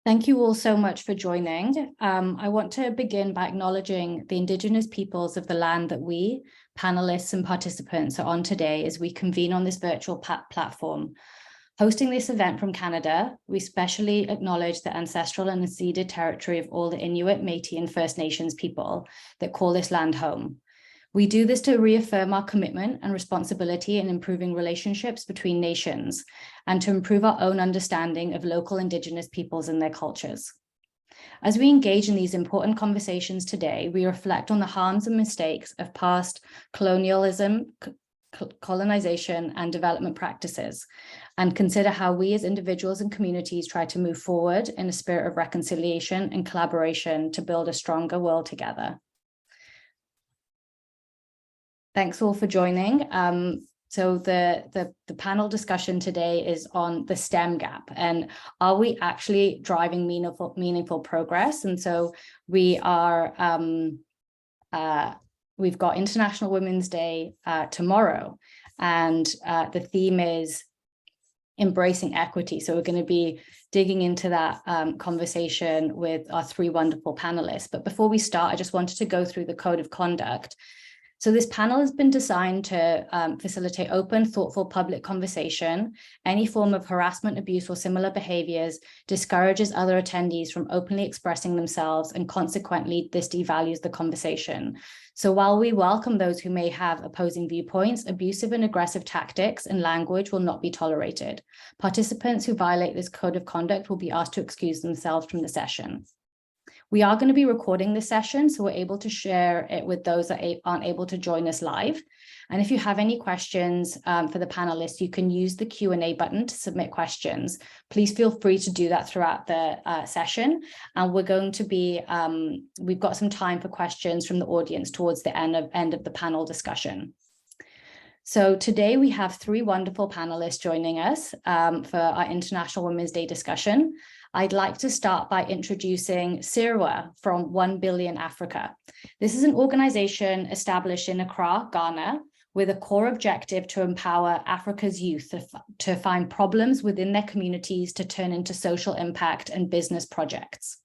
Thank you all so much for joining. I want to begin by acknowledging the Indigenous peoples of the land that we, panelists and participants, are on today as we convene on this virtual platform. Hosting this event from Canada, we specially acknowledge the ancestral and unceded territory of all the Inuit, Métis, and First Nations people that call this land home. We do this to reaffirm our commitment and responsibility in improving relationships between nations and to improve our own understanding of local Indigenous peoples and their cultures. As we engage in these important conversations today, we reflect on the harms and mistakes of past colonialism, colonization, and development practices, and consider how we as individuals and communities try to move forward in a spirit of reconciliation and collaboration to build a stronger world together. Thanks all for joining. So the panel discussion today is on the STEM gap and are we actually driving meaningful progress? And so we are, we've got International Women's Day tomorrow, and the theme is embracing equity. So we're going to be digging into that conversation with our three wonderful panelists. But before we start, I just wanted to go through the code of conduct. So this panel has been designed to facilitate open, thoughtful public conversation. Any form of harassment, abuse, or similar behaviors discourages other attendees from openly expressing themselves, and consequently, this devalues the conversation. So while we welcome those who may have opposing viewpoints, abusive and aggressive tactics and language will not be tolerated. Participants who violate this code of conduct will be asked to excuse themselves from the session. We are going to be recording this session, so we're able to share it with those that aren't able to join us live. And if you have any questions for the panelists, you can use the Q&A button to submit questions. Please feel free to do that throughout the session. And we're going to be, we've got some time for questions from the audience towards the end of the panel discussion. So today we have three wonderful panelists joining us for our International Women's Day discussion. I'd like to start by introducing Sirwa from 1 Billion Africa. This is an organization established in Accra, Ghana, with a core objective to empower Africa's youth to find problems within their communities to turn into social impact and business projects.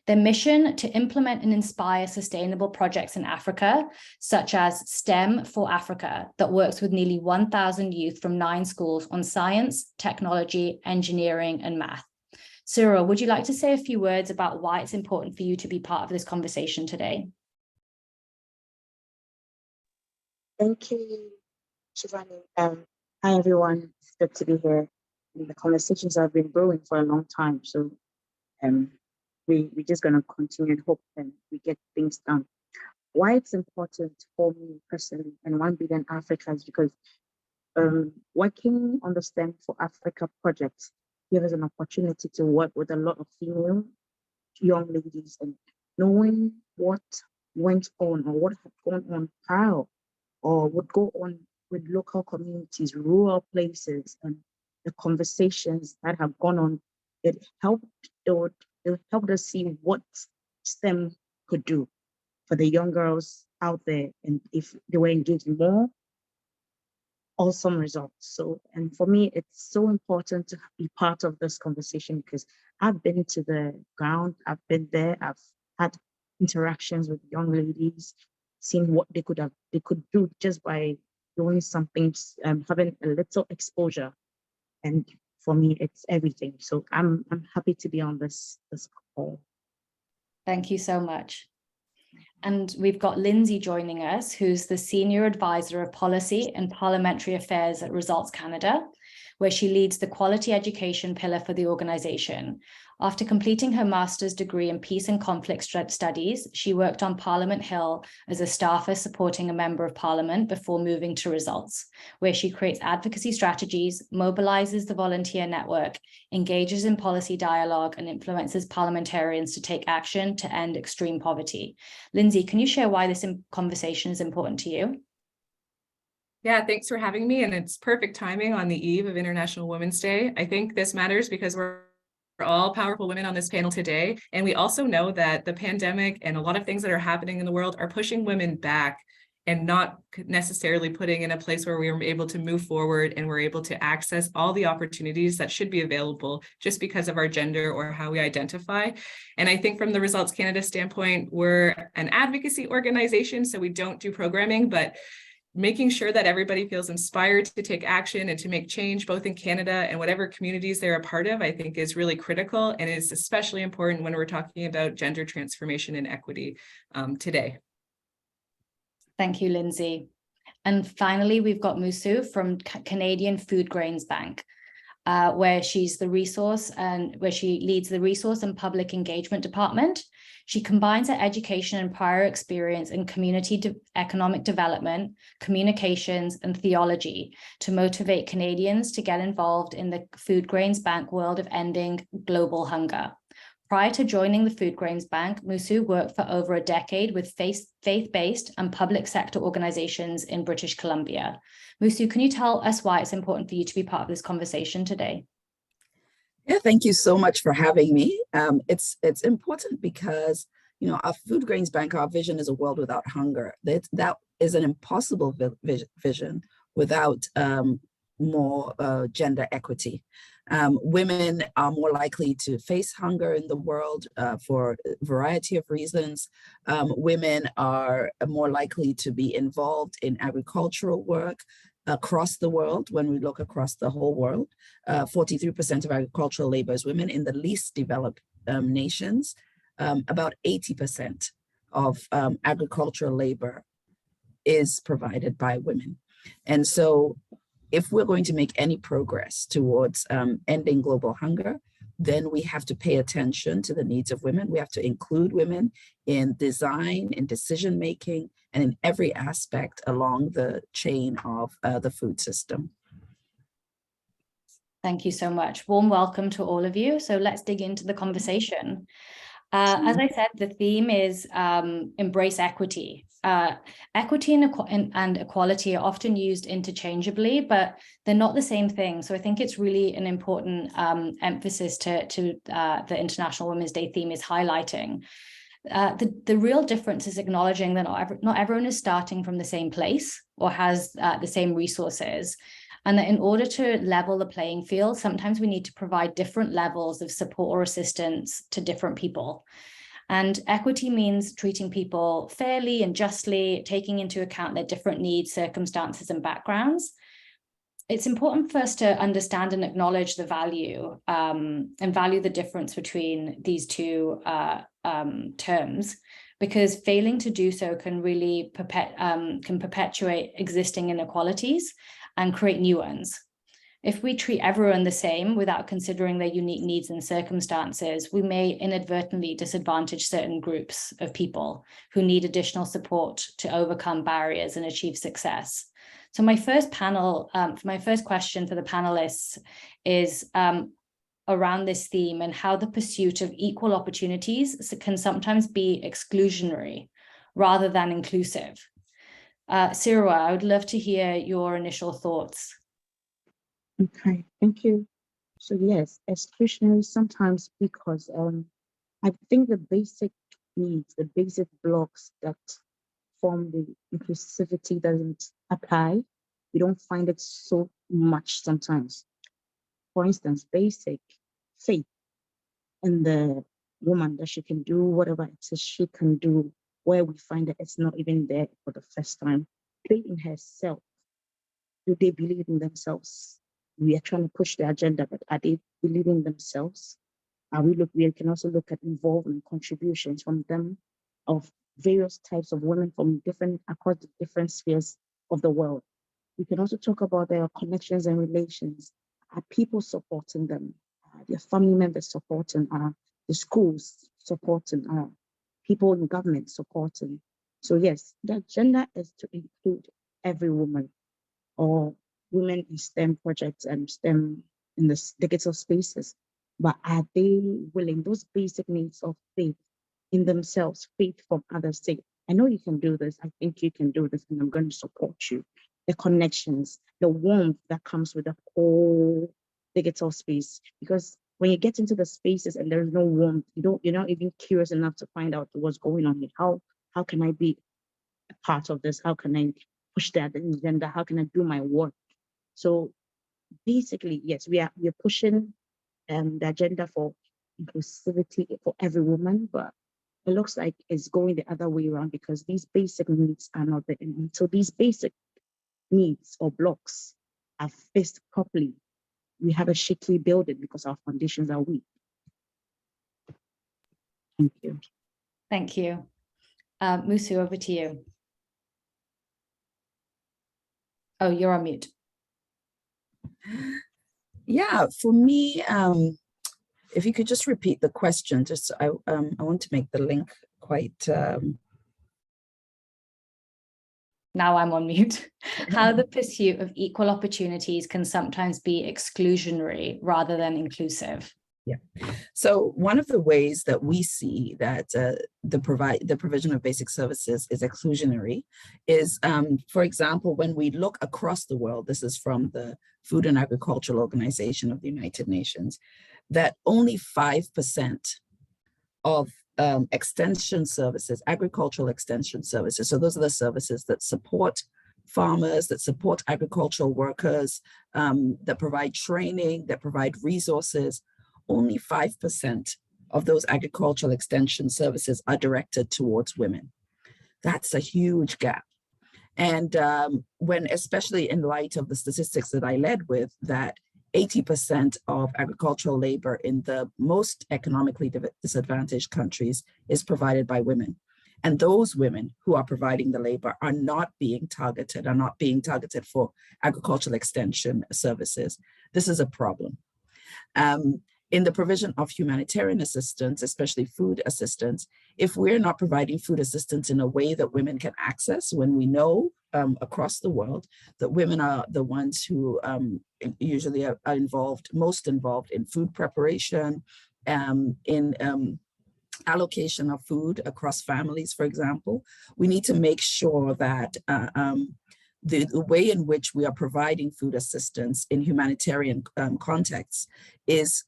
Their mission to implement and inspire sustainable projects in Africa, such as STEM for Africa, that works with nearly 1,000 youth from 9 schools on science, technology, engineering, and math. Cyril, would you like to say a few words about why it's important for you to be part of this conversation today? Thank you, Shivani. Hi, everyone. It's good to be here. The conversations have been brewing for a long time, so we're just going to continue and hope that we get things done. Why it's important for me personally and 1 Billion Africa is because working on the STEM for Africa projects give us an opportunity to work with a lot of female young ladies and knowing what went on or what had gone on prior or would go on with local communities, rural places, and the conversations that have gone on. It helped us see what STEM could do for the young girls out there, and if they were engaged more, awesome results. So, and for me, it's so important to be part of this conversation because I've been to the ground, I've been there, I've had interactions with young ladies, seen what they could do just by doing something, having a little exposure. And for me, it's everything. So I'm happy to be on this call. Thank you so much. And we've got Lindsay joining us, who's the Senior Advisor of Policy and Parliamentary Affairs at Results Canada, where she leads the quality education pillar for the organization. After completing her master's degree in peace and conflict studies, she worked on Parliament Hill as a staffer supporting a member of parliament before moving to Results, where she creates advocacy strategies, mobilizes the volunteer network, engages in policy dialogue, and influences parliamentarians to take action to end extreme poverty. Lindsay, can you share why this conversation is important to you? Yeah, thanks for having me. And it's perfect timing on the eve of International Women's Day. I think this matters because we're all powerful women on this panel today. And we also know that the pandemic and a lot of things that are happening in the world are pushing women back and not necessarily putting in a place where we are able to move forward and we're able to access all the opportunities that should be available just because of our gender or how we identify. And I think from the Results Canada standpoint, we're an advocacy organization, so we don't do programming, but making sure that everybody feels inspired to take action and to make change both in Canada and whatever communities they're a part of, I think is really critical and is especially important when we're talking about gender transformation and equity today. Thank you, Lindsay. And finally, we've got Musu from Canadian Food Grains Bank, where she's the resource and where she leads the resource and public engagement department. She combines her education and prior experience in community economic development, communications, and theology to motivate Canadians to get involved in the Food Grains Bank world of ending global hunger. Prior to joining the Food Grains Bank, Musu worked for over a decade with faith-based and public sector organizations in British Columbia. Musu, can you tell us why it's important for you to be part of this conversation today? Yeah, thank you so much for having me. It's important because, you know, our Food Grains Bank, our vision is a world without hunger. That is an impossible vision without more gender equity. Women are more likely to face hunger in the world for a variety of reasons. Women are more likely to be involved in agricultural work across the world. When we look across the whole world, 43% of agricultural labor is women. In the least developed nations, about 80% of agricultural labor is provided by women. And so if we're going to make any progress towards ending global hunger, then we have to pay attention to the needs of women. We have to include women in design, in decision-making, and in every aspect along the chain of the food system. Thank you so much. Warm welcome to all of you. So let's dig into the conversation. As I said, the theme is embrace equity. Equity and equality are often used interchangeably, but they're not the same thing. So I think it's really an important emphasis to the International Women's Day theme is highlighting. The real difference is acknowledging that not everyone is starting from the same place or has the same resources. And that in order to level the playing field, sometimes we need to provide different levels of support or assistance to different people. And equity means treating people fairly and justly, taking into account their different needs, circumstances, and backgrounds. It's important for us to understand and acknowledge the value and value the difference between these two terms, because failing to do so can really perpetuate existing inequalities and create new ones. If we treat everyone the same without considering their unique needs and circumstances, we may inadvertently disadvantage certain groups of people who need additional support to overcome barriers and achieve success. So my first question for the panelists is around this theme and how the pursuit of equal opportunities can sometimes be exclusionary rather than inclusive. Sirwa, I would love to hear your initial thoughts. Okay, thank you. So yes, exclusionary sometimes because I think the basic needs, the basic blocks that form the inclusivity doesn't apply. We don't find it so much sometimes. For instance, basic faith in the woman that she can do whatever it is she can do, where we find that it's not even there for the first time. Faith in herself. Do they believe in themselves? We are trying to push the agenda, but are they believing themselves? We can also look at involvement contributions from them of various types of women from across the different spheres of the world. We can also talk about their connections and relations. Are people supporting them? Their family members supporting? The schools supporting? People in government supporting? So yes, the agenda is to include every woman or women in STEM projects and STEM in the digital spaces. But are they willing, those basic needs of faith in themselves, faith from others, say, I know you can do this, I think you can do this, and I'm going to support you. The connections, the warmth that comes with the whole digital space. Because when you get into the spaces and there's no warmth, you're not even curious enough to find out what's going on here. How can I be a part of this? How can I push that agenda? How can I do my work? So basically, yes, we're pushing the agenda for inclusivity for every woman, but it looks like it's going the other way around because these basic needs are not there. And so these basic needs or blocks are faced properly. We have a shaky building because our foundations are weak. Thank you. Thank you. Musu, over to you. Oh, you're on mute. Yeah, for me, if you could just repeat the question, just I want to make the link quite. Now I'm on mute. How the pursuit of equal opportunities can sometimes be exclusionary rather than inclusive. Yeah. So one of the ways that we see that the provision of basic services is exclusionary is, for example, when we look across the world, this is from the Food and Agricultural Organization of the United Nations, that only 5% of extension services, agricultural extension services, so those are the services that support farmers, that support agricultural workers, that provide training, that provide resources, only 5% of those agricultural extension services are directed towards women. That's a huge gap. And when, especially in light of the statistics that I led with, that 80% of agricultural labor in the most economically disadvantaged countries is provided by women. And those women who are providing the labor are not being targeted for agricultural extension services. This is a problem. In the provision of humanitarian assistance, especially food assistance, if we're not providing food assistance in a way that women can access, when we know across the world that women are the ones who usually are most involved in food preparation, in allocation of food across families, for example, we need to make sure that the way in which we are providing food assistance in humanitarian contexts is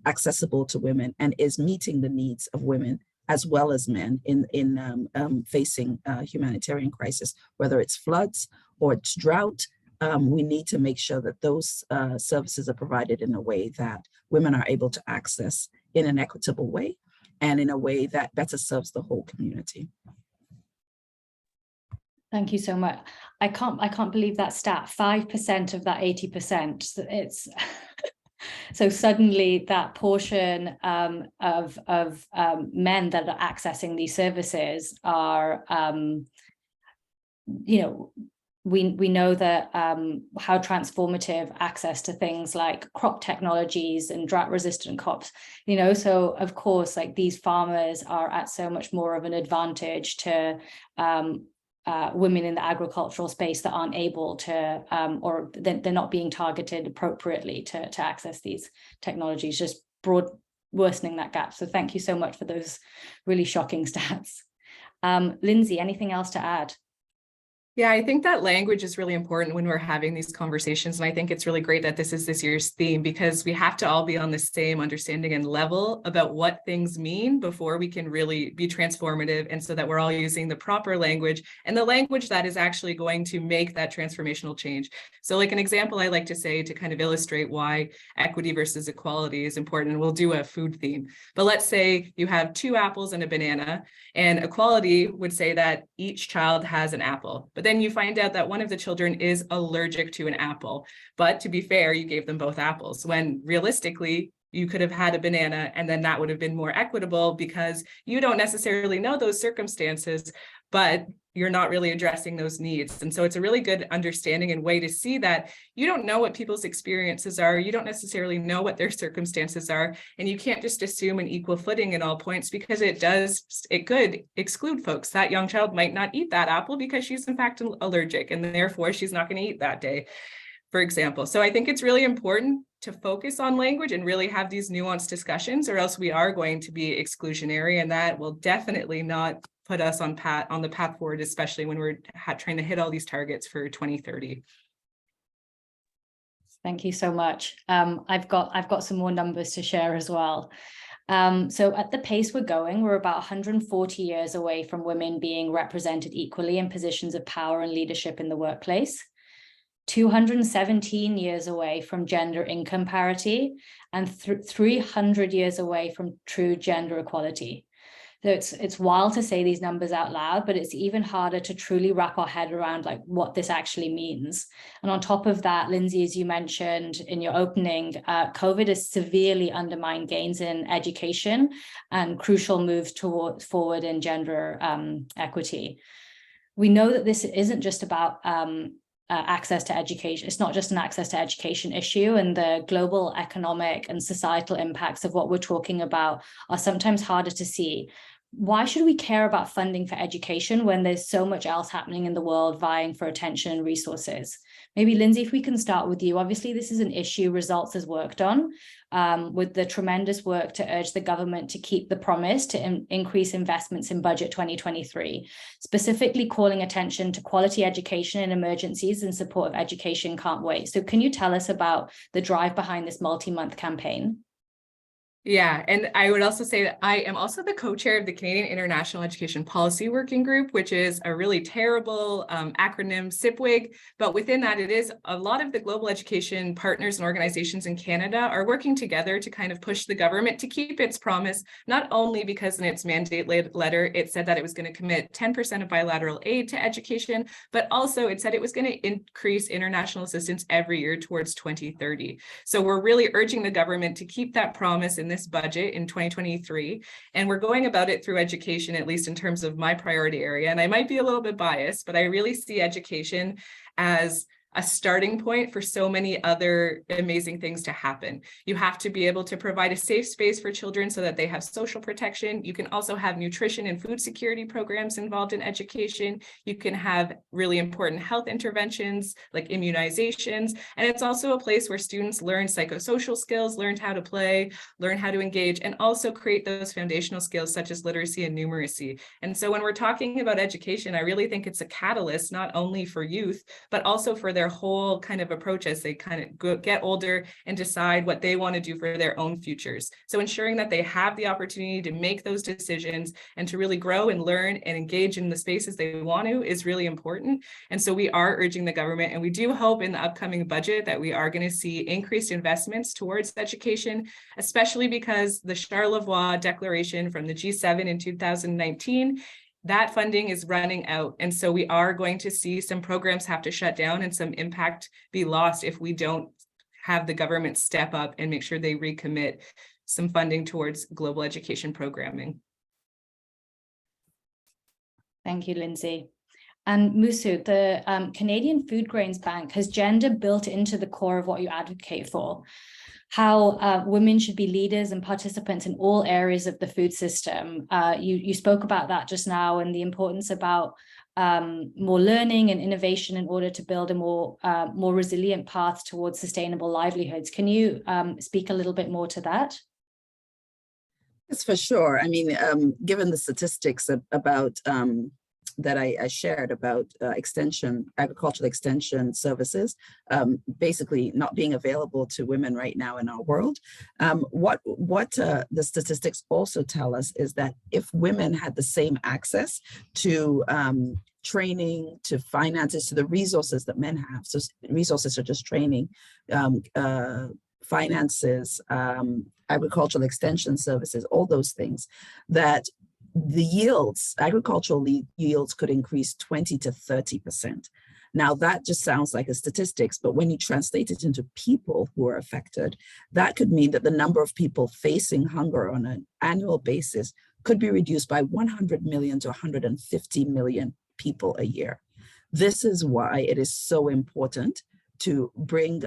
accessible to women and is meeting the needs of women as well as men in facing humanitarian crisis, whether it's floods or it's drought. We need to make sure that those services are provided in a way that women are able to access in an equitable way and in a way that better serves the whole community. Thank you so much. I can't believe that stat. 5% of that 80%. It's so suddenly that portion of men that are accessing these services are, we know that how transformative access to things like crop technologies and drought-resistant crops, so of course, like these farmers are at so much more of an advantage to women in the agricultural space that aren't able to, or they're not being targeted appropriately to access these technologies, just worsening that gap. So thank you so much for those really shocking stats. Lindsay, anything else to add? Yeah, I think that language is really important when we're having these conversations. And I think it's really great that this is this year's theme, because we have to all be on the same understanding and level about what things mean before we can really be transformative. And so that we're all using the proper language and the language that is actually going to make that transformational change. So like an example I like to say to kind of illustrate why equity versus equality is important, and we'll do a food theme. But let's say you have 2 apples and a banana, and equality would say that each child has an apple. But then you find out that one of the children is allergic to an apple. But to be fair, you gave them both apples, when realistically, you could have had a banana, and then that would have been more equitable because you don't necessarily know those circumstances, but you're not really addressing those needs. And so it's a really good understanding and way to see that you don't know what people's experiences are. You don't necessarily know what their circumstances are. And you can't just assume an equal footing in all points, because it could exclude folks. That young child might not eat that apple because she's in fact allergic, and therefore she's not going to eat that day, for example. So I think it's really important to focus on language and really have these nuanced discussions, or else we are going to be exclusionary, and that will definitely not put us on the path forward, especially when we're trying to hit all these targets for 2030. Thank you so much. I've got some more numbers to share as well. So at the pace we're going, we're about 140 years away from women being represented equally in positions of power and leadership in the workplace, 217 years away from gender income parity, and 300 years away from true gender equality. So it's wild to say these numbers out loud, but it's even harder to truly wrap our head around like what this actually means. And on top of that, Lindsay, as you mentioned in your opening, COVID has severely undermined gains in education and crucial moves forward in gender equity. We know that this isn't just about access to education. It's not just an access to education issue, and the global economic and societal impacts of what we're talking about are sometimes harder to see. Why should we care about funding for education when there's so much else happening in the world vying for attention and resources? Maybe Lindsay, if we can start with you. Obviously, this is an issue Results has worked on with the tremendous work to urge the government to keep the promise to increase investments in budget 2023, specifically calling attention to quality education in emergencies and support of education can't wait. So can you tell us about the drive behind this multi-month campaign? Yeah, and I would also say that I am also the co-chair of the Canadian International Education Policy Working Group, which is a really terrible acronym, SIPWIG, but within that it is a lot of the global education partners and organizations in Canada are working together to kind of push the government to keep its promise, not only because in its mandate letter it said that it was going to commit 10% of bilateral aid to education, but also it said it was going to increase international assistance every year towards 2030. So we're really urging the government to keep that promise in this budget in 2023. And we're going about it through education, at least in terms of my priority area. And I might be a little bit biased, but I really see education as a starting point for so many other amazing things to happen. You have to be able to provide a safe space for children so that they have social protection. You can also have nutrition and food security programs involved in education. You can have really important health interventions like immunizations. And it's also a place where students learn psychosocial skills, learn how to play, learn how to engage, and also create those foundational skills such as literacy and numeracy. And so when we're talking about education, I really think it's a catalyst, not only for youth, but also for their whole kind of approach as they kind of get older and decide what they want to do for their own futures. So ensuring that they have the opportunity to make those decisions and to really grow and learn and engage in the spaces they want to is really important. And so we are urging the government, and we do hope in the upcoming budget that we are going to see increased investments towards education, especially because the Charlevoix Declaration from the G7 in 2019, that funding is running out. And so we are going to see some programs have to shut down and some impact be lost if we don't have the government step up and make sure they recommit some funding towards global education programming. Thank you, Lindsay. And Musu, the Canadian Food Grains Bank has gender built into the core of what you advocate for. How women should be leaders and participants in all areas of the food system. You spoke about that just now, and the importance about more learning and innovation in order to build a more resilient path towards sustainable livelihoods. Can you speak a little bit more to that? Yes, for sure. I mean, given the statistics about that I shared about agricultural extension services, basically not being available to women right now in our world. What the statistics also tell us is that if women had the same access to training, to finances, to the resources that men have, so resources such as training, finances, agricultural extension services, all those things, that the yields, agricultural yields could increase 20 to 30%. Now that just sounds like a statistics, but when you translate it into people who are affected, that could mean that the number of people facing hunger on an annual basis could be reduced by 100 million to 150 million people a year. This is why it is so important to bring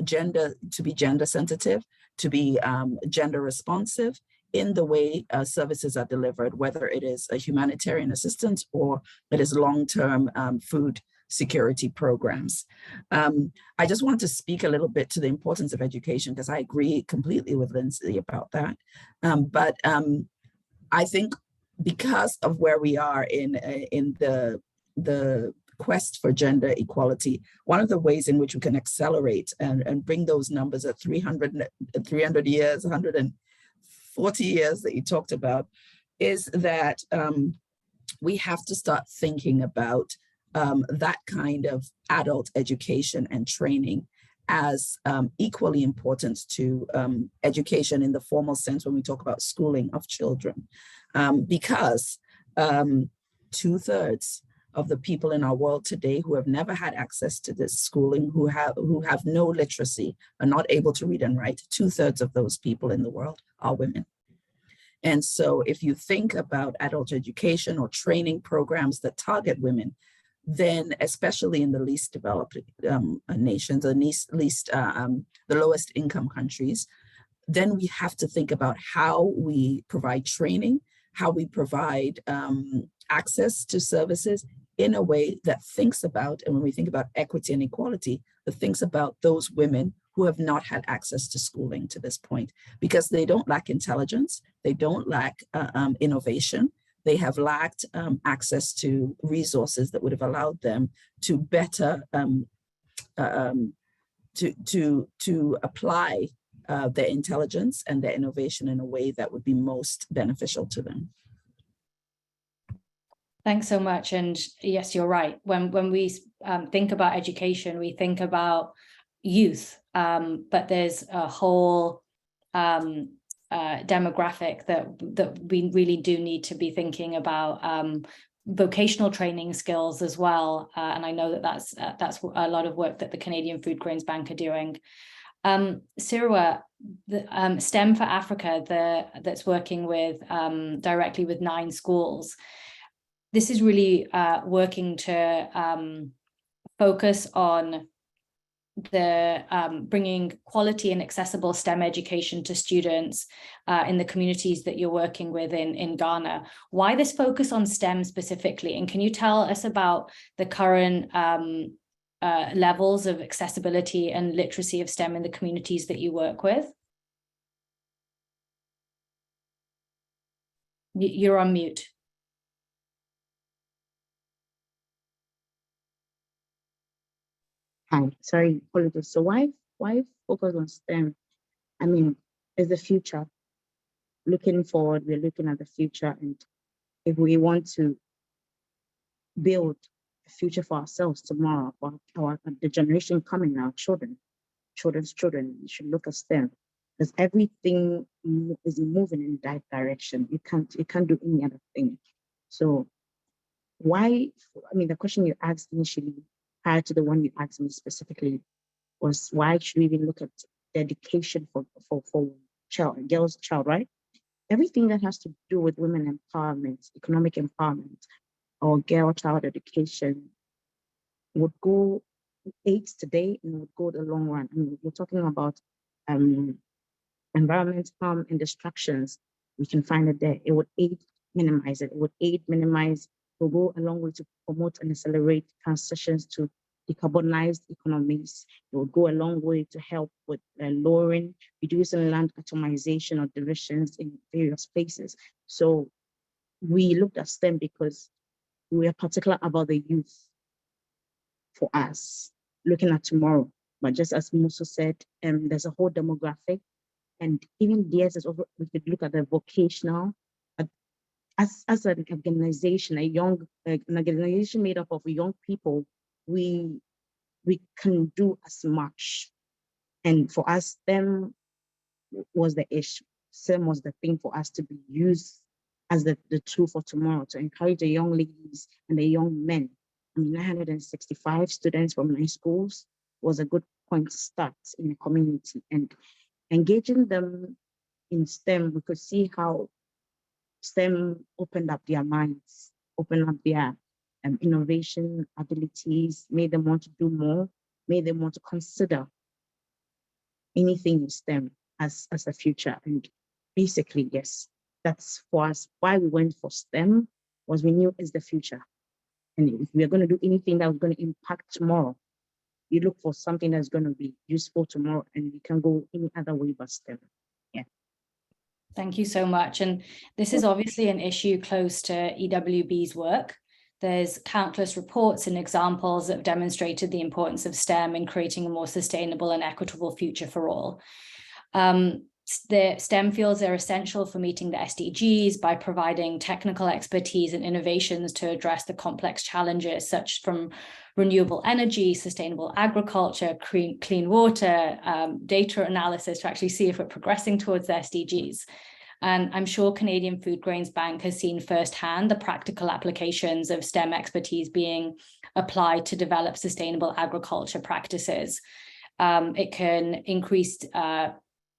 gender, to be gender sensitive, to be gender responsive in the way services are delivered, whether it is a humanitarian assistance or it is long-term food security programs. I just want to speak a little bit to the importance of education, because I agree completely with Lindsay about that. But I think because of where we are in the quest for gender equality, one of the ways in which we can accelerate and bring those numbers at 300 years, 40 years that you talked about, is that we have to start thinking about that kind of adult education and training as equally important to education in the formal sense when we talk about schooling of children, because 2/3 of the people in our world today who have never had access to this schooling, who have no literacy, are not able to read and write. 2/3 of those people in the world are women. And so if you think about adult education or training programs that target women, then especially in the least developed nations, the lowest income countries, then we have to think about how we provide training, how we provide access to services in a way that thinks about, and when we think about equity and equality, that thinks about those women who have not had access to schooling to this point, because they don't lack intelligence, they don't lack innovation, they have lacked access to resources that would have allowed them to better to apply their intelligence and their innovation in a way that would be most beneficial to them. Thanks so much. And yes, you're right. When we think about education, we think about youth, but there's a whole demographic that we really do need to be thinking about, vocational training skills as well. And I know that that's a lot of work that the Canadian Food Grains Bank are doing. Sirwa, the STEM for Africa, that's working with directly with 9 schools. This is really working to focus on the bringing quality and accessible STEM education to students in the communities that you're working with in Ghana. Why this focus on STEM specifically? And can you tell us about the current levels of accessibility and literacy of STEM in the communities that you work with? You're on mute. Hi, sorry, apologies. So why focus on STEM? I mean, it's the future. Looking forward, we're looking at the future, and if we want to build a future for ourselves tomorrow, for the generation coming, our children's children, we should look at STEM, because everything is moving in that direction. You can't do any other thing. So why? I mean, the question you asked initially, prior to the one you asked me specifically, was why should we even look at the education for a girl's child, right? Everything that has to do with women empowerment, economic empowerment, or girl child education would go aids today and would go the long run. I mean, we're talking about environment harm and distractions. We can find it there. It would minimize it. It would minimize. Will go a long way to promote and accelerate transitions to decarbonized economies. It will go a long way to help with reducing land atomization or divisions in various places. So we looked at STEM because we are particular about the youth for us, looking at tomorrow. But just as Musa said, there's a whole demographic, and even there's also, we could look at the vocational. As an organization, an organization made up of young people, we can do as much. And for us, STEM was the issue. STEM was the thing for us to be used as the tool for tomorrow, to encourage the young ladies and the young men. I mean, 965 students from 9 schools was a good point to start in the community. And engaging them in STEM, we could see how STEM opened up their minds, opened up their innovation abilities, made them want to do more, made them want to consider anything in STEM as a future. And basically, yes, that's for us why we went for STEM, was we knew it's the future. And if we are going to do anything that was going to impact tomorrow, you look for something that's going to be useful tomorrow, and we can go any other way but STEM. Yeah. Thank you so much. And this is obviously an issue close to EWB's work. There's countless reports and examples that have demonstrated the importance of STEM in creating a more sustainable and equitable future for all. The STEM fields are essential for meeting the SDGs by providing technical expertise and innovations to address the complex challenges such from renewable energy, sustainable agriculture, clean water, data analysis to actually see if we're progressing towards the SDGs. And I'm sure Canadian Food Grains Bank has seen firsthand the practical applications of STEM expertise being applied to develop sustainable agriculture practices. It can increase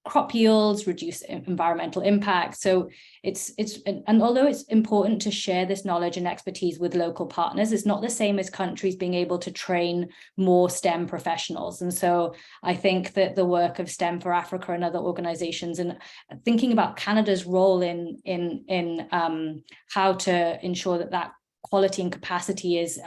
crop yields, reduce environmental impact. So and although it's important to share this knowledge and expertise with local partners, it's not the same as countries being able to train more STEM professionals. And so I think that the work of STEM for Africa and other organizations, and thinking about Canada's role in how to ensure that quality and capacity is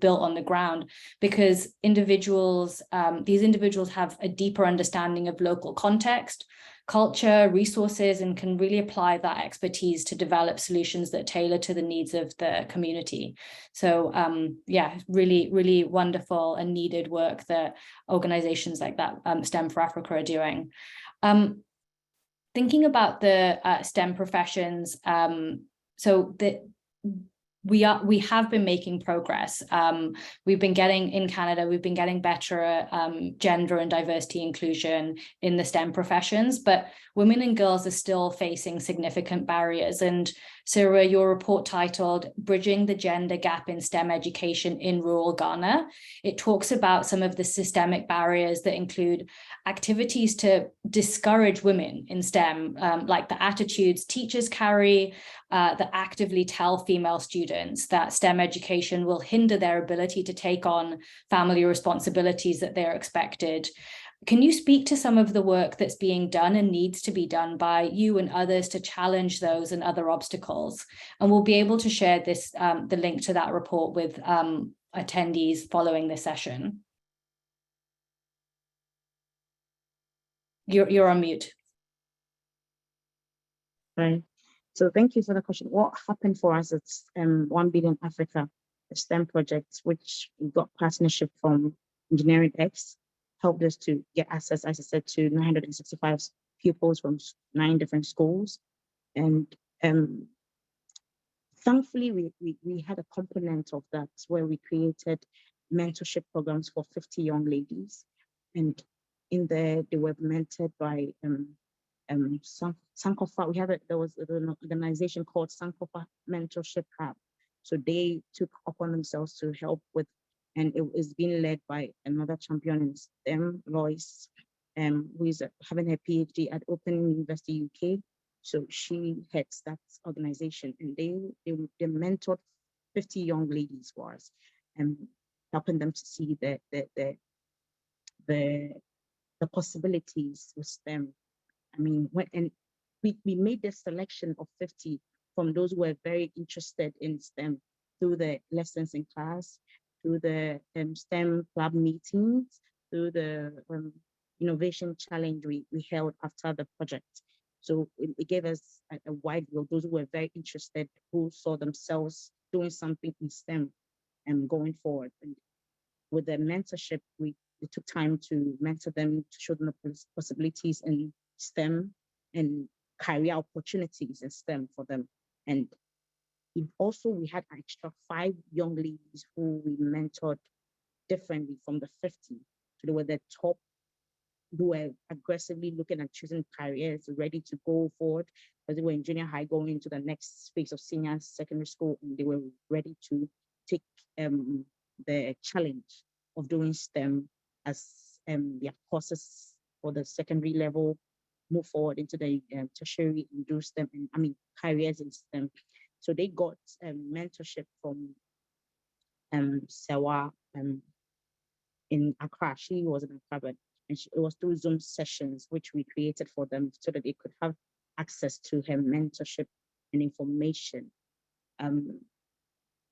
built on the ground, because these individuals have a deeper understanding of local context, culture, resources, and can really apply that expertise to develop solutions that tailor to the needs of the community. So yeah, really, really wonderful and needed work that organizations like that, STEM for Africa, are doing. Thinking about the STEM professions, we have been making progress. We've been getting better at gender and diversity inclusion in the STEM professions, but women and girls are still facing significant barriers. And Sarah, your report titled "Bridging the Gender Gap in STEM Education in Rural Ghana," it talks about some of the systemic barriers that include activities to discourage women in STEM, like the attitudes teachers carry, that actively tell female students that STEM education will hinder their ability to take on family responsibilities that they're expected. Can you speak to some of the work that's being done and needs to be done by you and others to challenge those and other obstacles? And we'll be able to share this, the link to that report with attendees following this session. You're on mute. Right. So thank you for the question. What happened for us at 1 Billion Africa, the STEM project, which we got partnership from Engineering X, helped us to get access, as I said, to 965 pupils from 9 different schools. And thankfully, we had a component of that where we created mentorship programs for 50 young ladies. And in there, they were mentored by Sankofa. There was an organization called Sankofa Mentorship Hub. So they took upon themselves to help with, and it is being led by another champion in STEM, Lois, who is having her PhD at Open University UK. So she heads that organization, and they mentored 50 young ladies for us, and helping them to see the possibilities with STEM. I mean, we made the selection of 50 from those who were very interested in STEM through the lessons in class, through the STEM club meetings, through the innovation challenge we held after the project. So it gave us a wide view of those who were very interested, who saw themselves doing something in STEM and going forward. And with the mentorship, we took time to mentor them, to show them the possibilities in STEM and career opportunities in STEM for them. And we had an extra 5 young ladies who we mentored differently from the 50. So they were the top, who were aggressively looking at choosing careers, ready to go forward, because they were in junior high, going into the next phase of senior secondary school, and they were ready to take the challenge of doing STEM as their courses for the secondary level, move forward into the tertiary and do STEM, careers in STEM. So they got mentorship from Sewa in Accra. She was in Accra, but it was through Zoom sessions, which we created for them so that they could have access to her mentorship and information.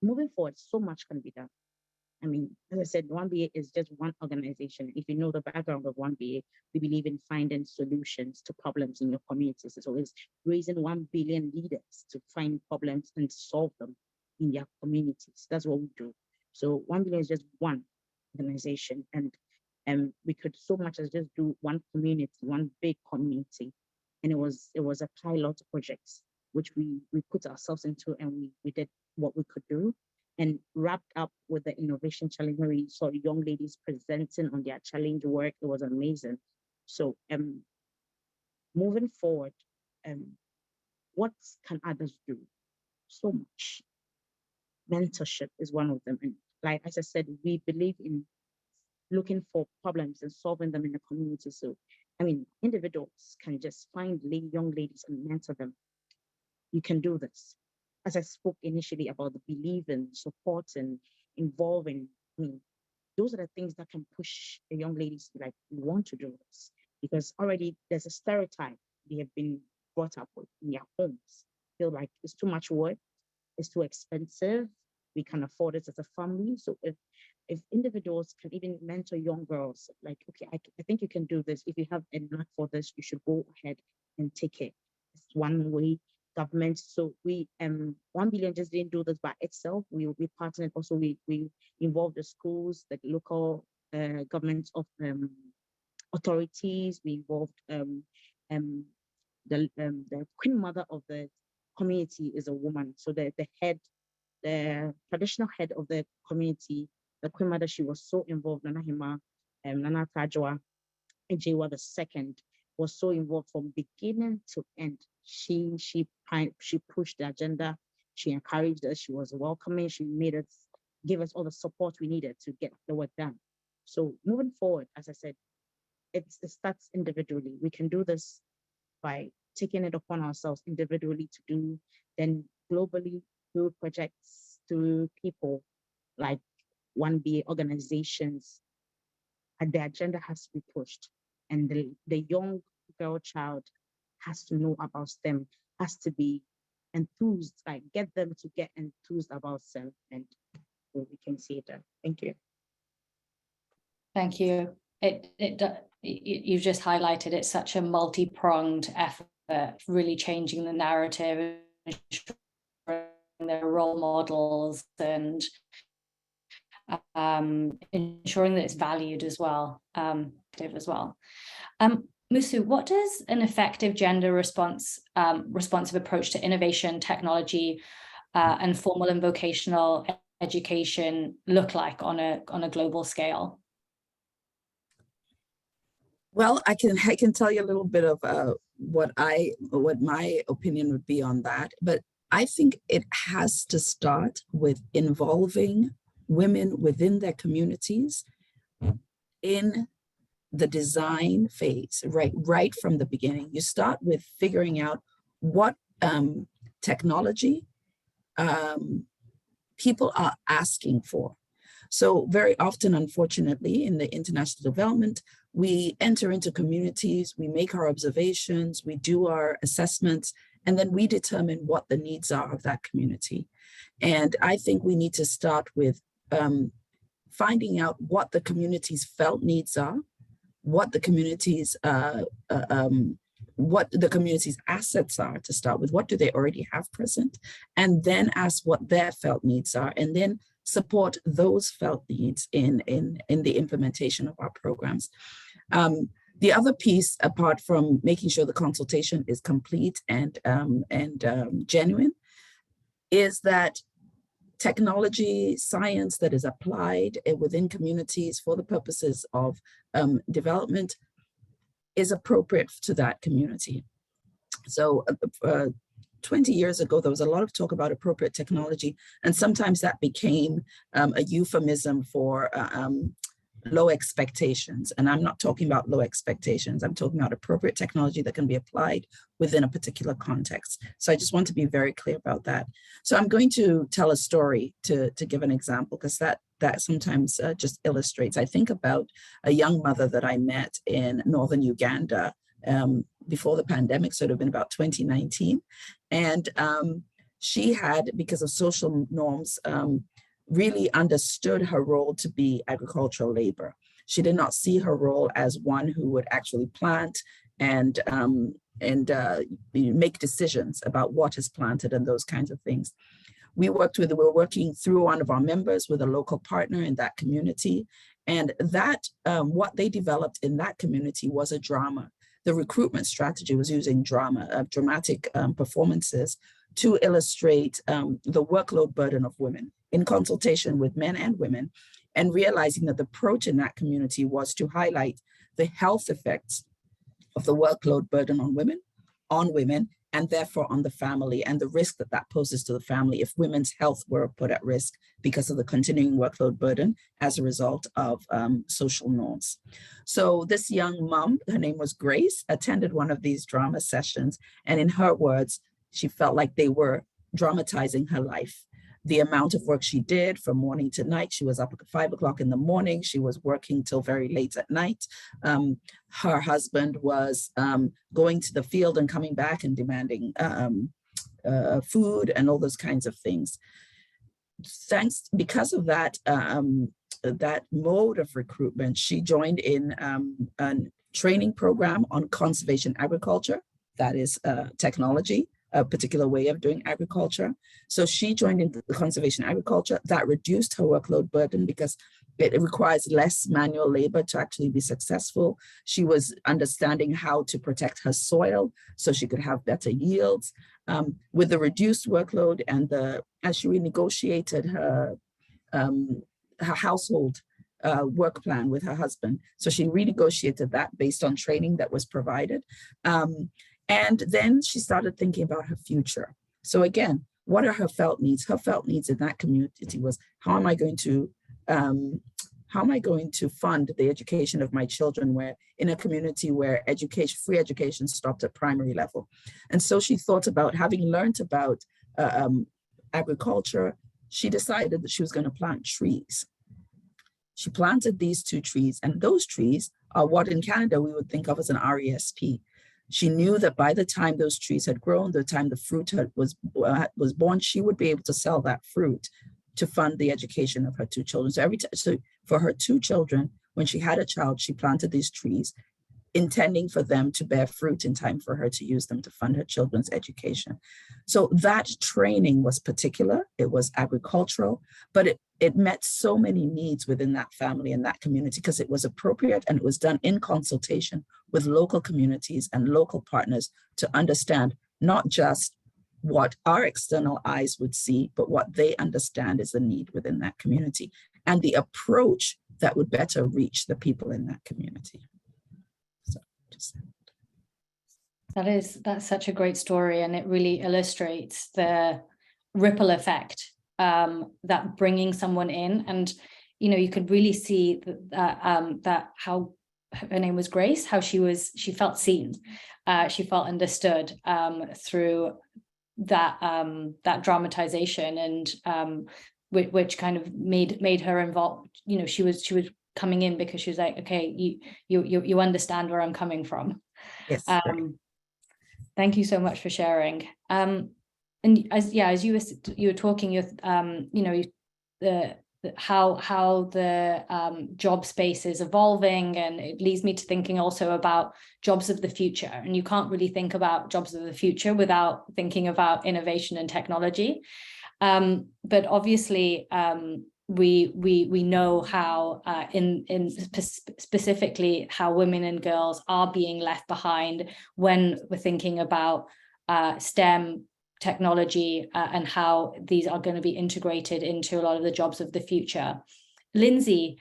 Moving forward, so much can be done. I mean, as I said, 1BA is just one organization. If you know the background of 1BA, we believe in finding solutions to problems in your communities. It's always raising 1 billion leaders to find problems and solve them in their communities. That's what we do. So 1 billion is just one organization, and we could so much as just do one community, one big community, and it was a pilot project which we put ourselves into, and we did what we could do, and wrapped up with the innovation challenge where we saw young ladies presenting on their challenge work. It was amazing. So moving forward, what can others do? So much. Mentorship is one of them. And like as I said, we believe in looking for problems and solving them in the community. So, I mean, individuals can just find young ladies and mentor them. You can do this. As I spoke initially about the believing, supporting, involving, I mean, those are the things that can push the young ladies to like, we want to do this. Because already there's a stereotype they have been brought up with in their homes. Feel like it's too much work, it's too expensive, we can afford it as a family. So if individuals can even mentor young girls, like, okay, I think you can do this. If you have a knack for this, you should go ahead and take it. It's one way. Government. So we 1 billion just didn't do this by itself. We partnered also. We involved the schools, the local governments of authorities. We involved the queen mother of the community is a woman. So the traditional head of the community, the queen mother, she was so involved. Nana Hima, Nana Tajwa, Ejewa the second was so involved from beginning to end. She pushed the agenda. She encouraged us. She was welcoming. She made us, give us all the support we needed to get the work done. So moving forward, as I said, it starts individually. We can do this by taking it upon ourselves individually to do, then globally through projects, through people like 1B organizations. And the agenda has to be pushed. And the young girl child has to know about STEM, has to be enthused, like get them to get enthused about STEM, and we can see that. Thank you. Thank you. You've just highlighted it's such a multi-pronged effort, really changing the narrative, ensuring their role models, and ensuring that it's valued as well. Musu, what does an effective gender responsive approach to innovation, technology, and formal and vocational education look like on a global scale? Well, I can tell you a little bit of what my opinion would be on that, but I think it has to start with involving women within their communities in the design phase, right from the beginning. You start with figuring out what technology people are asking for. So very often, unfortunately, in the international development, we enter into communities, we make our observations, we do our assessments, and then we determine what the needs are of that community. And I think we need to start with finding out what the community's felt needs are, what the community's assets are to start with, what do they already have present, and then ask what their felt needs are, and then support those felt needs in the implementation of our programs. The other piece, apart from making sure the consultation is complete and genuine, is that technology, science that is applied within communities for the purposes of development is appropriate to that community. So 20 years ago, there was a lot of talk about appropriate technology, and sometimes that became a euphemism for low expectations. And I'm not talking about low expectations. I'm talking about appropriate technology that can be applied within a particular context. So I just want to be very clear about that. So I'm going to tell a story to give an example, because that sometimes just illustrates. I think about a young mother that I met in northern Uganda before the pandemic, so it would have been about 2019. And she had, because of social norms, really understood her role to be agricultural labor. She did not see her role as one who would actually plant and make decisions about what is planted and those kinds of things. We were working through one of our members with a local partner in that community. And that what they developed in that community was a drama the recruitment strategy was using dramatic performances to illustrate the workload burden of women in consultation with men and women, and realizing that the approach in that community was to highlight the health effects of the workload burden on women, and therefore on the family, and the risk that that poses to the family if women's health were put at risk because of the continuing workload burden as a result of social norms. So this young mom, her name was Grace, attended one of these drama sessions, and in her words, she felt like they were dramatizing her life. The amount of work she did from morning to night, she was up at 5 o'clock in the morning, she was working till very late at night. Her husband was going to the field and coming back and demanding food and all those kinds of things. Because of that, that mode of recruitment, she joined in a training program on conservation agriculture, that is technology, a particular way of doing agriculture. So she joined into the conservation agriculture. That reduced her workload burden because it requires less manual labor to actually be successful. She was understanding how to protect her soil so she could have better yields. With the reduced workload and as she renegotiated her household work plan with her husband. So she renegotiated that based on training that was provided. And then she started thinking about her future. So again, what are her felt needs? Her felt needs in that community was, how am I going to fund the education of my children where in a community where free education stopped at primary level? And so she thought about, having learned about agriculture, she decided that she was going to plant trees. She planted these 2 trees, and those trees are what in Canada we would think of as an RESP. She knew that by the time those trees had grown, the time the fruit was born, she would be able to sell that fruit to fund the education of her 2 children. So for her 2 children, when she had a child, she planted these trees, intending for them to bear fruit in time for her to use them to fund her children's education. So that training was particular, it was agricultural, but it met so many needs within that family and that community because it was appropriate and it was done in consultation with local communities and local partners to understand not just what our external eyes would see, but what they understand is the need within that community and the approach that would better reach the people in that community. So just that's such a great story, and it really illustrates the ripple effect that bringing someone in, and you could really see that how her name was Grace, how she felt seen, she felt understood through that dramatization, and which kind of made her involved. She was coming in because she was like, okay, you understand where I'm coming from. Yes. Thank you so much for sharing. And as you were talking, how the job space is evolving, and it leads me to thinking also about jobs of the future. And you can't really think about jobs of the future without thinking about innovation and technology. But obviously, we know how specifically how women and girls are being left behind when we're thinking about STEM technology and how these are going to be integrated into a lot of the jobs of the future. Lindsay,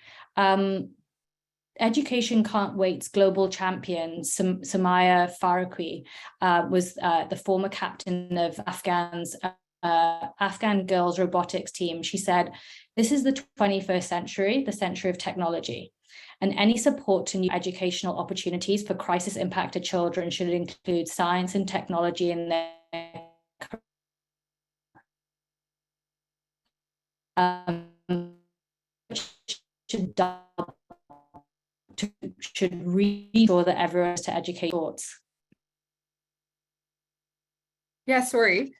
Education Can't Wait's global champion, Samaya Faruqi, was the former captain of Afghan girls robotics team. She said, "This is the 21st century, the century of technology, and any support to new educational opportunities for crisis impacted children should include science and technology in their should reassure that everyone is to educate thoughts." Yeah, sorry.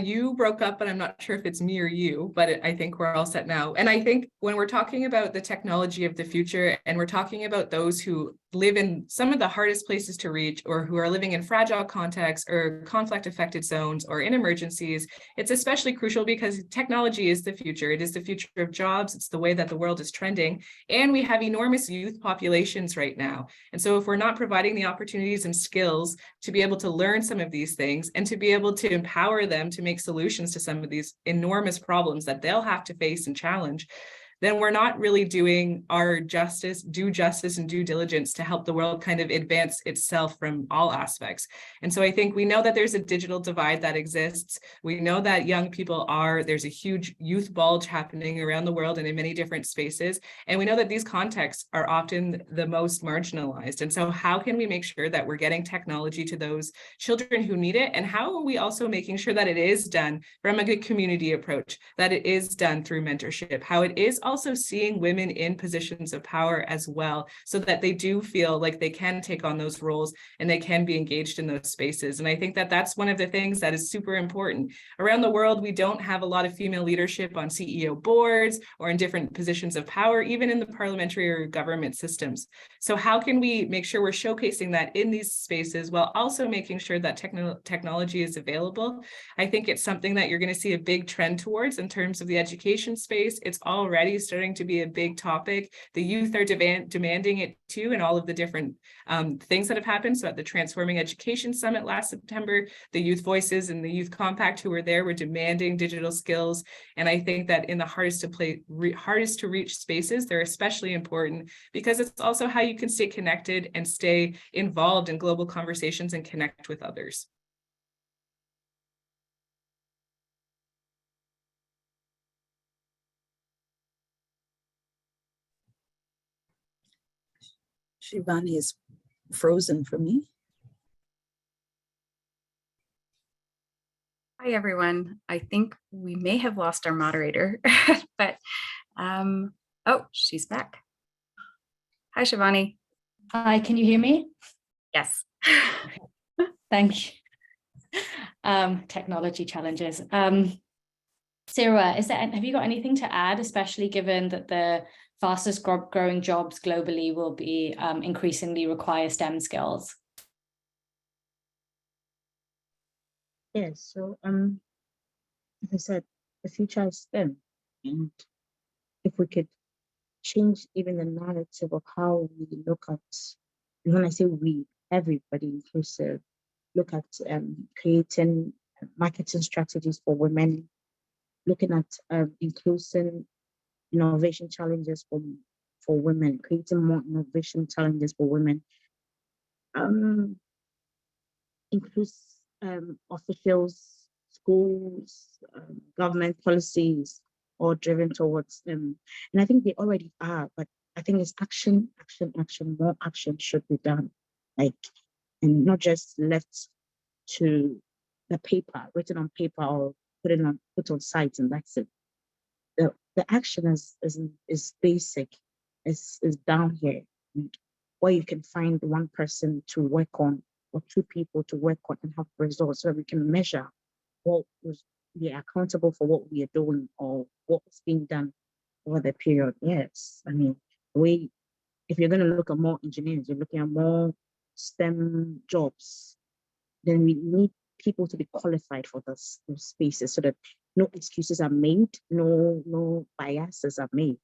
You broke up, but I'm not sure if it's me or you, but I think we're all set now. And I think when we're talking about the technology of the future, and we're talking about those who live in some of the hardest places to reach, or who are living in fragile contexts or conflict affected zones or in emergencies, it's especially crucial because technology is the future. It is the future of jobs. It's the way that the world is trending. And we have enormous youth populations right now. And so if we're not providing the opportunities and skills to be able to learn some of these things and to be able to empower them to make solutions to some of these enormous problems that they'll have to face and challenge, then we're not really doing our due justice and due diligence to help the world kind of advance itself from all aspects. And so I think we know that there's a digital divide that exists. We know that young people there's a huge youth bulge happening around the world and in many different spaces. And we know that these contexts are often the most marginalized. And so how can we make sure that we're getting technology to those children who need it? And how are we also making sure that it is done from a good community approach, that it is done through mentorship, how it is also seeing women in positions of power as well, so that they do feel like they can take on those roles and they can be engaged in those spaces. And I think that that's one of the things that is super important. Around the world, we don't have a lot of female leadership on CEO boards or in different positions of power, even in the parliamentary or government systems. So how can we make sure we're showcasing that in these spaces while also making sure that technology is available? I think it's something that you're going to see a big trend towards in terms of the education space. It's already starting to be a big topic. The youth are demanding it too, and all of the different things that have happened. So at the Transforming Education Summit last September, the Youth Voices and the Youth Compact who were there were demanding digital skills. And I think that in the hardest to reach spaces, they're especially important because it's also how you can stay connected and stay involved in global conversations and connect with others. Shivani is frozen for me. Hi, everyone. I think we may have lost our moderator, but oh, she's back. Hi, Shivani. Hi, can you hear me? Yes. Thank you. Technology challenges. Sarah, have you got anything to add, especially given that the fastest growing jobs globally will be increasingly require STEM skills? Yes, so as I said, the future is STEM, and if we could change even the narrative of how we look at, and when I say we, everybody inclusive, look at creating marketing strategies for women, looking at inclusive innovation challenges for women, creating more innovation challenges for women, includes officials, schools, government policies, all driven towards them. And I think they already are, but I think it's action, more action should be done. And not just left to the paper, written on paper or put on sites, and that's it. The action is basic, is down here, where you can find one person to work on or two people to work on and have results, so we can measure what we are accountable for, what we are doing or what's being done over the period. Yes, I mean, if you're going to look at more engineers, you're looking at more STEM jobs, then we need people to be qualified for those spaces so that no excuses are made, no biases are made.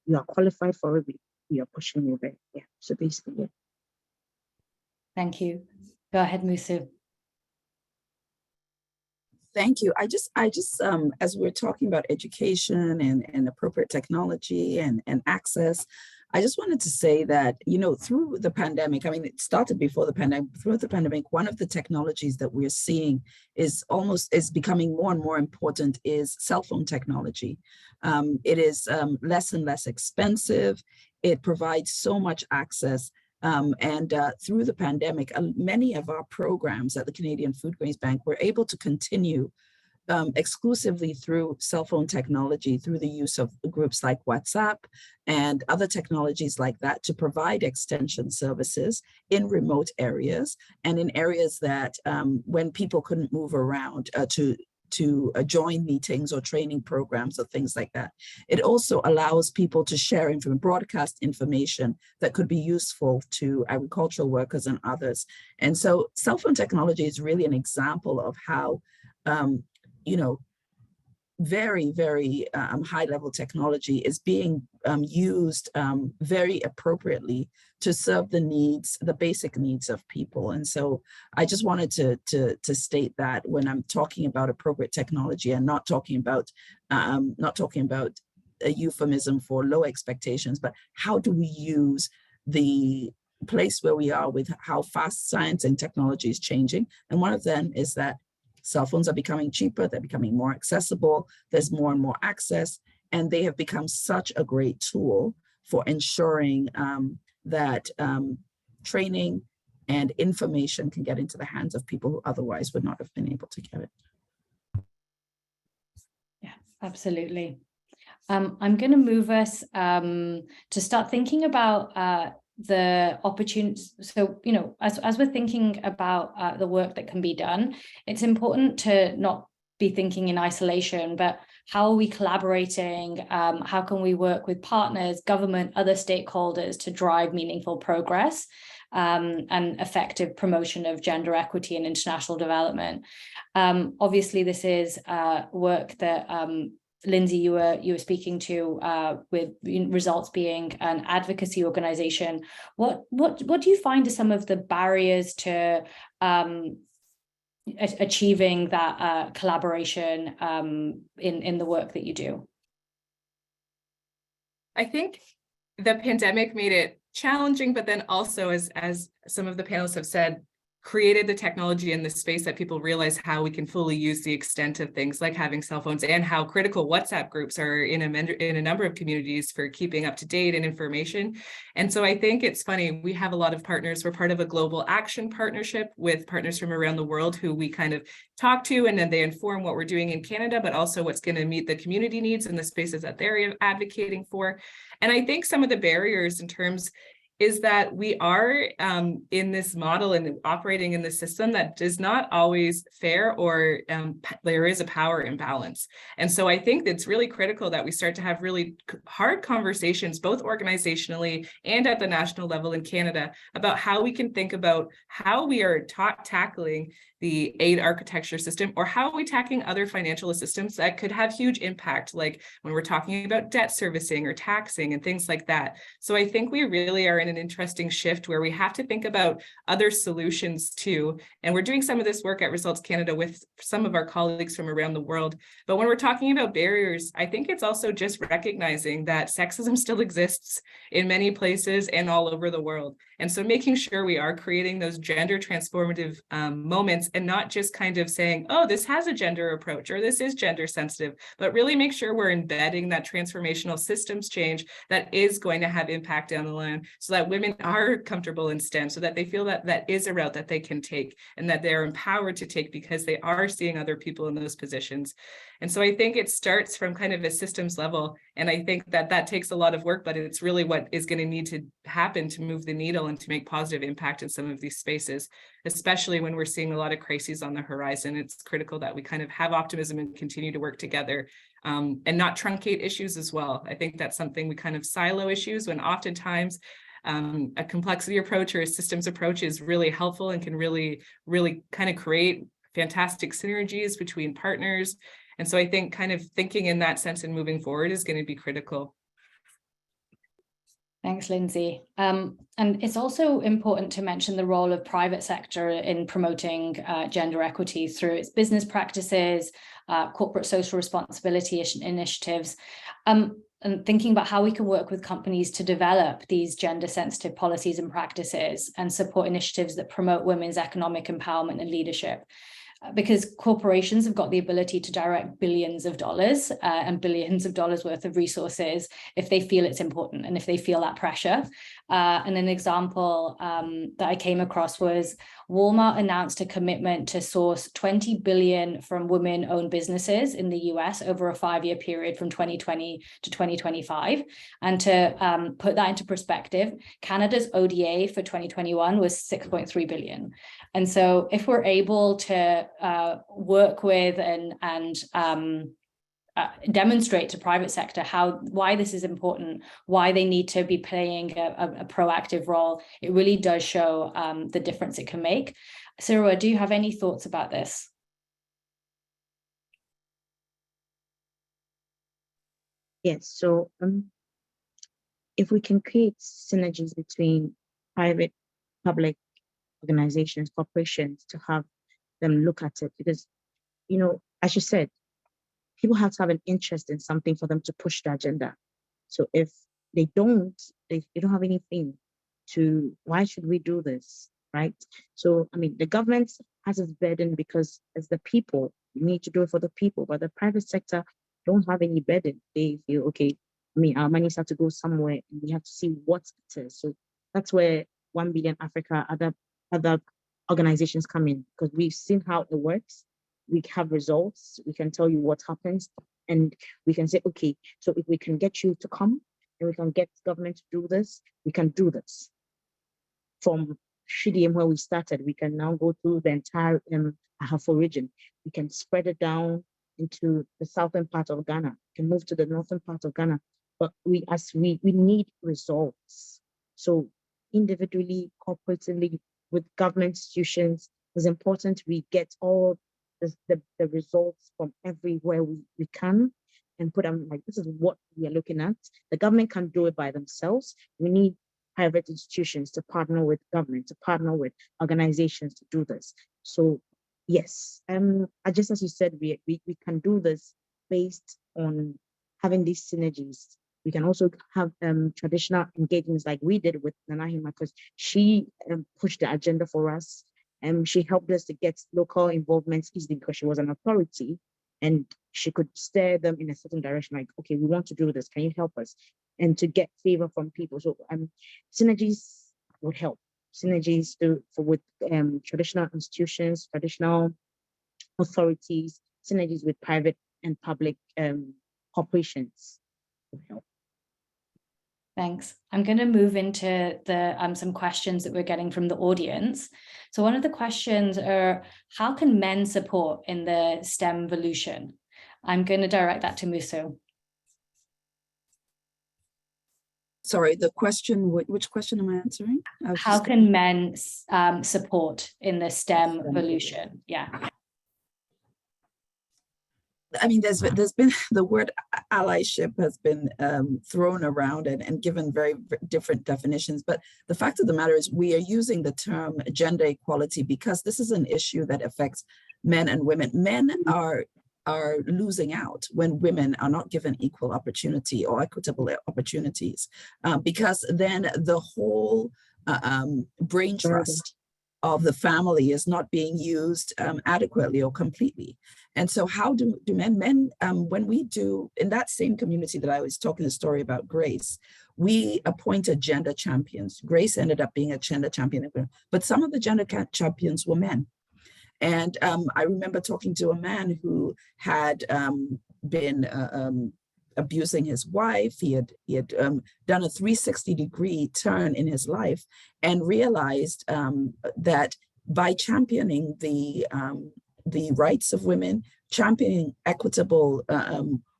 You are qualified for it, we are pushing you there. Yeah, so basically, yeah. Thank you. Go ahead, Musu. Thank you. I just as we're talking about education and appropriate technology and access, I just wanted to say that, through the pandemic, I mean, it started before the pandemic, through the pandemic, one of the technologies that we're seeing is becoming more and more important is cell phone technology. It is less and less expensive. It provides so much access. Through the pandemic, many of our programs at the Canadian Food Grains Bank were able to continue exclusively through cell phone technology, through the use of groups like WhatsApp and other technologies like that to provide extension services in remote areas and in areas that when people couldn't move around to join meetings or training programs or things like that. It also allows people to share broadcast information that could be useful to agricultural workers and others. And so cell phone technology is really an example of how, very, very high-level technology is being used very appropriately to serve the basic needs of people. And so I just wanted to state that when I'm talking about appropriate technology and not talking about a euphemism for low expectations, but how do we use the place where we are with how fast science and technology is changing. And one of them is that cell phones are becoming cheaper, they're becoming more accessible, there's more and more access, and they have become such a great tool for ensuring that training and information can get into the hands of people who otherwise would not have been able to get it. Yeah, absolutely. I'm going to move us to start thinking about the opportunities. So, as we're thinking about the work that can be done, it's important to not be thinking in isolation, but how are we collaborating? How can we work with partners, government, other stakeholders to drive meaningful progress and effective promotion of gender equity and international development? Obviously, this is work that Lindsay, you were speaking to with Results being an advocacy organization. What do you find are some of the barriers to achieving that collaboration in the work that you do? I think the pandemic made it challenging, but then also, as some of the panelists have said, created the technology in the space that people realize how we can fully use the extent of things like having cell phones, and how critical WhatsApp groups are in a number of communities for keeping up to date and information. And so I think it's funny, we have a lot of partners. We're part of a global action partnership with partners from around the world who we kind of talk to, and then they inform what we're doing in Canada, but also what's going to meet the community needs in the spaces that they're advocating for. And I think some of the barriers in terms is that we are in this model and operating in the system that is not always fair, or there is a power imbalance. And so I think it's really critical that we start to have really hard conversations, both organizationally and at the national level in Canada, about how we can think about how we are tackling the aid architecture system, or how are we tackling other financial systems that could have huge impact, like when we're talking about debt servicing or taxing and things like that. So I think we really are in an interesting shift where we have to think about other solutions too. And we're doing some of this work at Results Canada with some of our colleagues from around the world. But when we're talking about barriers, I think it's also just recognizing that sexism still exists in many places and all over the world. And so making sure we are creating those gender transformative moments, and not just kind of saying, oh, this has a gender approach or this is gender sensitive, but really make sure we're embedding that transformational systems change that is going to have impact down the line, so that women are comfortable in STEM, so that they feel that that is a route that they can take and that they're empowered to take because they are seeing other people in those positions. And so I think it starts from kind of a systems level. And I think that that takes a lot of work, but it's really what is going to need to happen to move the needle and to make positive impact in some of these spaces, especially when we're seeing a lot of crises on the horizon. It's critical that we kind of have optimism and continue to work together and not truncate issues as well. I think that's something we kind of silo issues, when oftentimes a complexity approach or a systems approach is really helpful and can really, really kind of create fantastic synergies between partners. And so I think kind of thinking in that sense and moving forward is going to be critical. Thanks, Lindsay. And it's also important to mention the role of private sector in promoting gender equity through its business practices, corporate social responsibility initiatives, and thinking about how we can work with companies to develop these gender sensitive policies and practices and support initiatives that promote women's economic empowerment and leadership. Because corporations have got the ability to direct billions of dollars and billions of dollars worth of resources if they feel it's important and if they feel that pressure. And an example that I came across was Walmart announced a commitment to source $20 billion from women-owned businesses in the US over a 5-year period from 2020 to 2025. And to put that into perspective, Canada's ODA for 2021 was $6.3 billion. And so if we're able to work with and demonstrate to private sector why this is important, why they need to be playing a proactive role, it really does show the difference it can make. Sarah, do you have any thoughts about this? Yes, so if we can create synergies between private, public organizations, corporations, to have them look at it, because, you know, as you said, people have to have an interest in something for them to push the agenda. So if they don't have anything to, why should we do this, right? So, I mean, the government has its burden because as the people, we need to do it for the people, but the private sector don't have any burden. They feel, okay, I mean, our monies have to go somewhere and we have to see what it is. So that's where 1 Billion Africa, other organizations come in, because we've seen how it works. We have results, we can tell you what happens, and we can say, okay, so if we can get you to come and we can get government to do this, we can do this. From Shidiem, where we started, we can now go through the entire Ahafo region. We can spread it down into the southern part of Ghana, we can move to the northern part of Ghana, but we need results. So individually, corporatively, with government institutions, it's important we get all the results from everywhere we can and put them like, this is what we are looking at. The government can't do it by themselves. We need private institutions to partner with government, to partner with organizations to do this. So yes, just as you said, we can do this based on having these synergies. We can also have traditional engagements like we did with Nana Hima, because she pushed the agenda for us. She helped us to get local involvements easily because she was an authority and she could steer them in a certain direction, like, okay, we want to do this, can you help us? And to get favor from people. So synergies would help. Synergies with traditional institutions, traditional authorities, synergies with private and public corporations would help. Thanks. I'm going to move into the some questions that we're getting from the audience. So one of the questions are, how can men support in the STEM evolution? I'm going to direct that to Muso. Sorry, the question, which question am I answering? How can men support in the STEM evolution? Yeah. I mean, there's been, the word allyship has been thrown around and given very different definitions. But the fact of the matter is we are using the term gender equality because this is an issue that affects men and women. Men are losing out when women are not given equal opportunity or equitable opportunities, because then the whole brain trust of the family is not being used adequately or completely. And so how do men, when we do, in that same community that I was talking the story about Grace, we appointed gender champions. Grace ended up being a gender champion, but some of the gender champions were men. And I remember talking to a man who had been abusing his wife. He had done a 360-degree turn in his life and realized that by championing the rights of women, championing equitable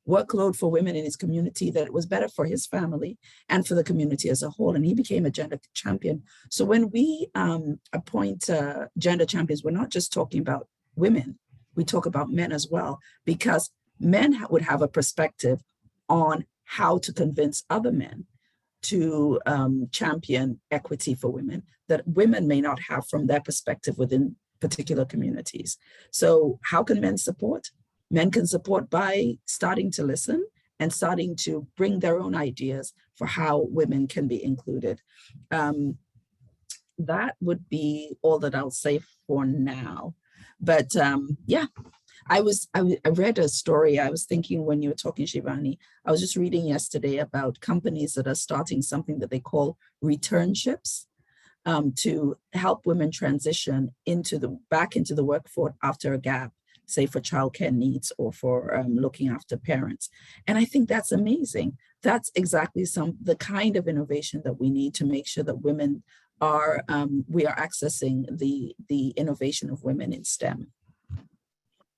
workload for women in his community, that it was better for his family and for the community as a whole. And he became a gender champion. So when we appoint gender champions, we're not just talking about women, we talk about men as well, because men would have a perspective on how to convince other men to champion equity for women that women may not have from their perspective within particular communities. So how can men support? Men can support by starting to listen and starting to bring their own ideas for how women can be included. That would be all that I'll say for now. But yeah, I read a story. I was thinking when you were talking, Shivani, I was just reading yesterday about companies that are starting something that they call returnships. to help women transition back into the workforce after a gap, say for childcare needs or for looking after parents. And I think that's amazing. That's exactly the kind of innovation that we need to make sure that women are, we are accessing the innovation of women in STEM.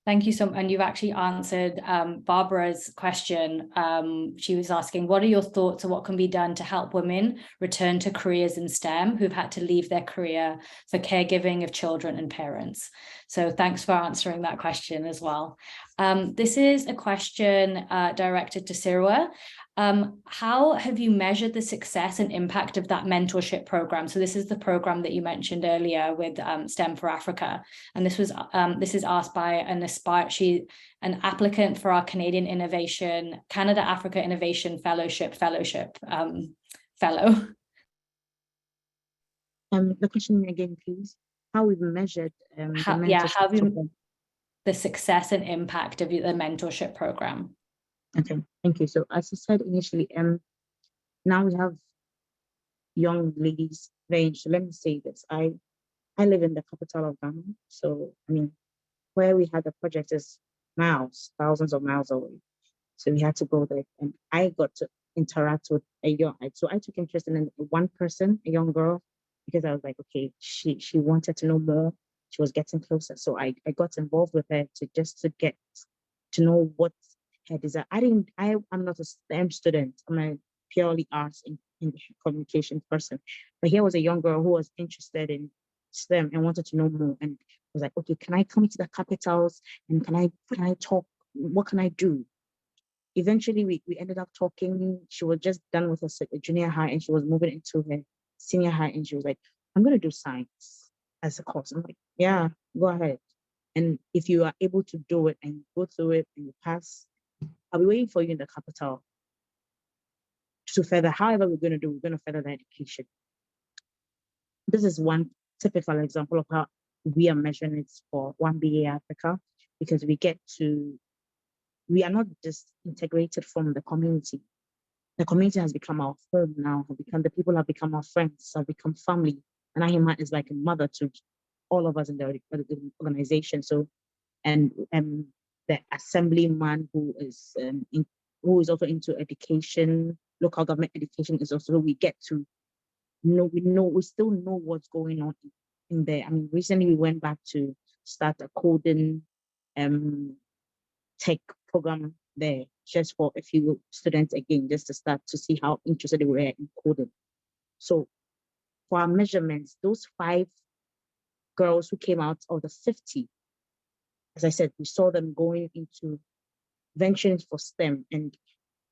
Thank you so much. And you've actually answered Barbara's question. She was asking, what are your thoughts on what can be done to help women return to careers in STEM who've had to leave their career for caregiving of children and parents? So thanks for answering that question as well. This is a question directed to Sirwa. How have you measured the success and impact of that mentorship program? So this is the program that you mentioned earlier with STEM for Africa. And this is asked by an applicant for our Canada Africa Innovation Fellowship fellow. The question again, please. How we've measured the success and impact of the mentorship program. Okay, thank you. So as I said initially, now we have young ladies range. So let me say this. I live in the capital of Ghana. So I mean, where we had the project is miles, thousands of miles away. So we had to go there, and I got to interact with so I took interest in one person, a young girl, because I was like, okay, she wanted to know more. She was getting closer. So I got involved with her to get to know what her desire. I'm not a STEM student. I'm a purely arts and English communication person. But here was a young girl who was interested in STEM and wanted to know more. And was like, okay, can I come to the capitals and can I talk? What can I do? Eventually, we ended up talking. She was just done with her junior high and she was moving into her senior high. And she was like, I'm going to do science as a course. I'm like, yeah, go ahead. And if you are able to do it and go through it and you pass, I'll be waiting for you in the capital to further. However, we're going to further the education. This is one typical example of how we are measuring it for 1BA Africa, because we are not just integrated from the community. The community has become our home now, the people have become our friends, have become family. And Ahima is like a mother to all of us in the organization. So, and the assemblyman who is also into education, local government education is also, we get to know, we still know what's going on in there. I mean, recently we went back to start a coding tech program there, just for a few students again, just to start to see how interested they were in coding. So for our measurements, those 5 girls who came out of the 50, as I said, we saw them going into venturing for STEM, and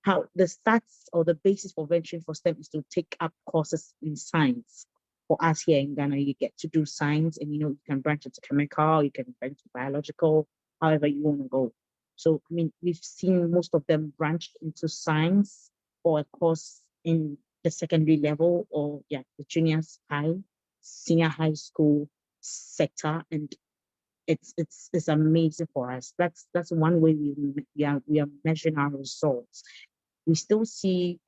how the stats or the basis for venturing for STEM is to take up courses in science. For us here in Ghana, you get to do science, and you can branch into chemical, you can branch to biological, however you want to go. So, I mean, we've seen most of them branch into science or a course in the secondary level or the juniors high, senior high school sector, and it's amazing for us. That's one way we are measuring our results. We still see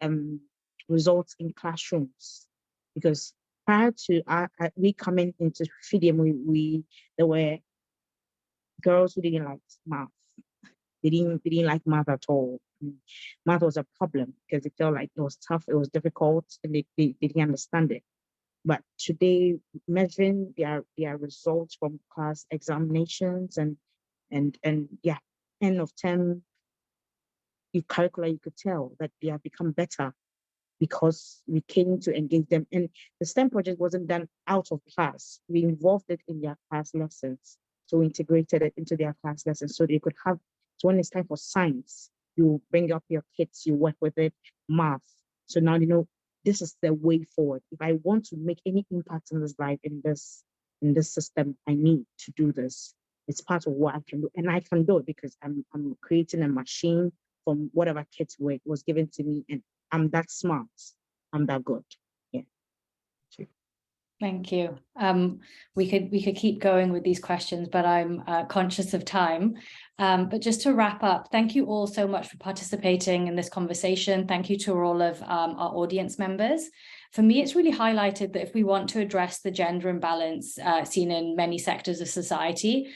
results in classrooms, because prior to we coming into FIDIM, there were girls who didn't like math. They didn't like math at all. Math was a problem because they felt like it was tough, it was difficult, and they didn't understand it. But today, measuring their results from class examinations and end of term curricula, you could tell that they have become better because we came to engage them. And the STEM project wasn't done out of class. We involved it in their class lessons. So we integrated it into their class lessons so they could have, so when it's time for science, you bring up your kids, you work with it, math. So now this is the way forward. If I want to make any impact in this life, in this system, I need to do this. It's part of what I can do. And I can do it because I'm creating a machine from whatever kids work was given to me, and I'm that smart. I'm that good. Yeah. Thank you. We could keep going with these questions, but I'm conscious of time. But just to wrap up, thank you all so much for participating in this conversation. Thank you to all of our audience members. for me, it's really highlighted that if we want to address the gender imbalance seen in many sectors of society,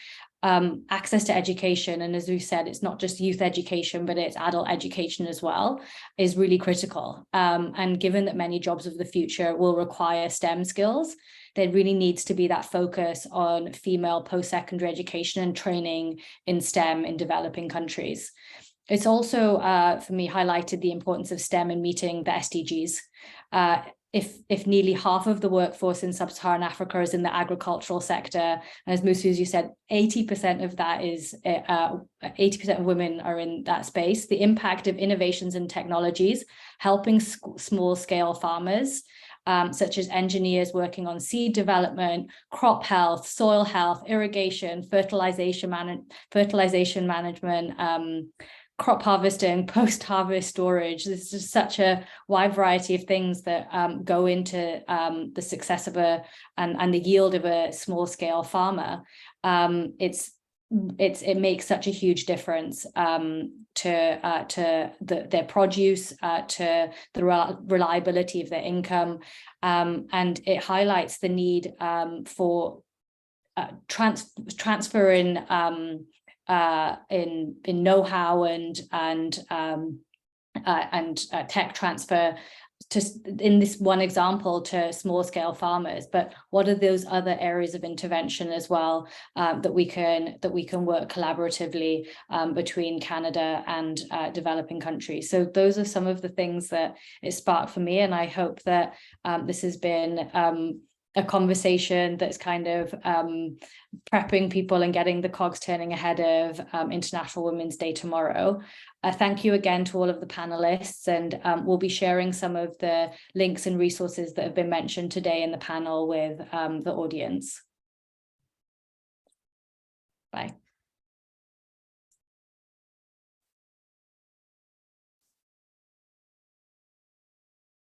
access to education, and as we said, it's not just youth education, but it's adult education as well, is really critical. And given that many jobs of the future will require STEM skills, there really needs to be that focus on female post-secondary education and training in STEM in developing countries. It's also, for me, highlighted the importance of STEM in meeting the SDGs. If nearly half of the workforce in sub-Saharan Africa is in the agricultural sector, and as Musa, as you said, 80% of that is 80% of women are in that space. The impact of innovations and technologies helping small-scale farmers, such as engineers working on seed development, crop health, soil health, irrigation, fertilization management, crop harvesting, post-harvest storage. This is just such a wide variety of things that go into the success of and the yield of a small-scale farmer. It makes such a huge difference to their produce, to the reliability of their income, and it highlights the need for transfer in know-how and tech transfer, to, in this one example, to small-scale farmers. But what are those other areas of intervention as well that we can work collaboratively between Canada and developing countries? So those are some of the things that it sparked for me, and I hope that this has been a conversation that's kind of prepping people and getting the cogs turning ahead of International Women's Day tomorrow. Thank you again to all of the panelists, and we'll be sharing some of the links and resources that have been mentioned today in the panel with the audience. Bye.